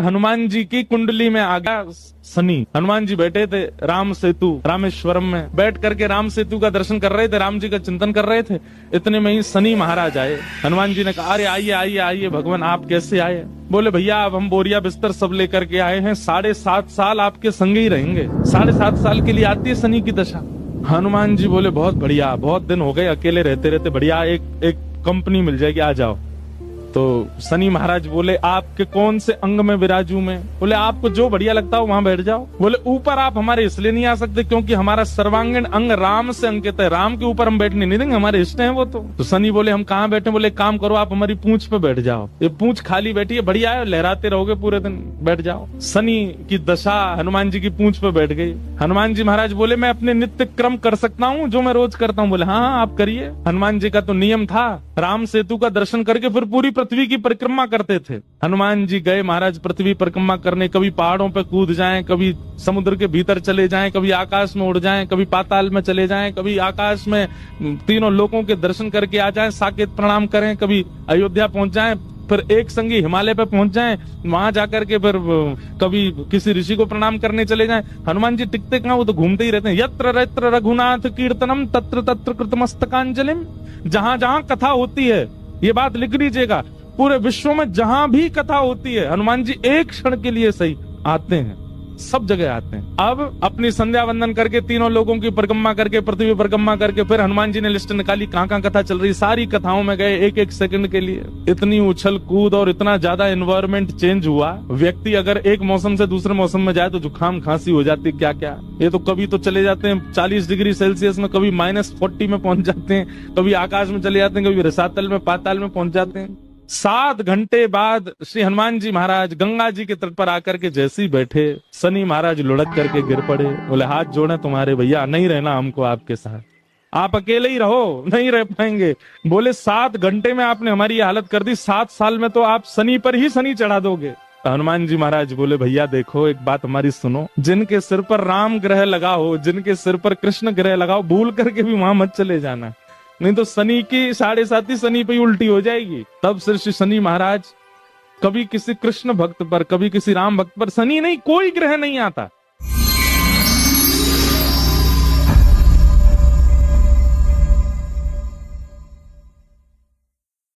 हनुमान जी की कुंडली में आ गया शनि। हनुमान जी बैठे थे राम सेतु रामेश्वरम में, बैठ करके राम सेतु का दर्शन कर रहे थे, राम जी का चिंतन कर रहे थे। इतने में ही शनि महाराज आए। हनुमान जी ने कहा, अरे आइए आइए आइए भगवान, आप कैसे आए? बोले भैया अब हम बोरिया बिस्तर सब लेकर के आए हैं, 7.5 साल आपके संग ही रहेंगे। 7.5 साल के लिए आती है शनि की दशा। हनुमान जी बोले बहुत बढ़िया, बहुत दिन हो गए अकेले रहते रहते, बढ़िया एक कंपनी मिल जाएगी, आ जाओ। तो शनि महाराज बोले आपके कौन से अंग में विराजू मैं? बोले आपको जो बढ़िया लगता हो वहां बैठ जाओ। बोले ऊपर आप हमारे इसलिए नहीं आ सकते क्योंकि हमारा सर्वांगीण अंग राम से अंकित है, राम के ऊपर हम बैठने नहीं देंगे, हमारे इष्ट हैं वो। तो शनि बोले हम कहाँ बैठे? बोले एक काम करो, आप हमारी पूंछ पे बैठ जाओ, ये पूंछ खाली बैठी है, बढ़िया है, लहराते रहोगे पूरे दिन, बैठ जाओ। शनि की दशा हनुमान जी की पूंछ पे बैठ गई। हनुमान जी महाराज बोले मैं अपने नित्य क्रम कर सकता हूँ जो मैं रोज करता हूँ? बोले हाँ आप करिए। हनुमान जी का तो नियम था, राम सेतु का दर्शन करके फिर पूरी पृथ्वी की परिक्रमा करते थे। हनुमान जी गए महाराज पृथ्वी परिक्रमा करने, कभी पहाड़ों पे कूद जाएं, कभी समुद्र के भीतर चले जाएं, कभी आकाश में उड़ जाएं, कभी पाताल में चले जाएं, कभी आकाश में तीनों लोकों के दर्शन करके आ जाएं, साकेत प्रणाम करें, कभी अयोध्या पहुंच जाएं, फिर एक संगी हिमालय पे पहुंच जाएं, वहां जाकर के फिर कभी किसी ऋषि को प्रणाम करने चले जाएं। हनुमान जी टिकते कहां, वो तो घूमते ही रहते हैं। यत्र यत्र रघुनाथ कीर्तनम तत्र तत्र कृतमस्तकांजलिम। जहां जहां कथा होती है, ये बात लिख लीजिएगा, पूरे विश्व में जहां भी कथा होती है हनुमान जी एक क्षण के लिए सही आते हैं, सब जगह आते हैं। अब अपनी संध्या वंदन करके तीनों लोगों की परिक्रमा करके पृथ्वी परिक्रमा करके फिर हनुमान जी ने लिस्ट निकाली कहां कहां कथा चल रही, सारी कथाओं में गए एक एक सेकंड के लिए। इतनी उछल कूद और इतना ज्यादा एनवायरमेंट चेंज हुआ, व्यक्ति अगर एक मौसम से दूसरे मौसम में जाए तो जुकाम खांसी हो जाती है, क्या क्या। ये तो कभी तो चले जाते हैं 40 डिग्री सेल्सियस में, कभी -40 में पहुंच जाते हैं, कभी आकाश में चले जाते हैं, कभी रसातल में पाताल में पहुंच जाते हैं। 7 घंटे बाद श्री हनुमान जी महाराज गंगा जी के तट पर आकर के जैसे ही बैठे, शनि महाराज लुढ़क करके गिर पड़े। बोले हाथ जोड़े तुम्हारे भैया, नहीं रहना हमको आपके साथ, आप अकेले ही रहो, नहीं रह पाएंगे। बोले 7 घंटे में आपने हमारी ये हालत कर दी, 7 साल में तो आप शनि पर ही शनि चढ़ा दोगे। हनुमान जी महाराज बोले भैया देखो एक बात हमारी सुनो, जिनके सिर पर राम ग्रह लगा हो, जिनके सिर पर कृष्ण ग्रह लगा हो, भूल करके भी वहां मत चले जाना, नहीं तो शनि की 7.5 शनि पे उल्टी हो जाएगी। तब श्री शनि महाराज कभी किसी कृष्ण भक्त पर, कभी किसी राम भक्त पर, शनि नहीं कोई ग्रह नहीं आता।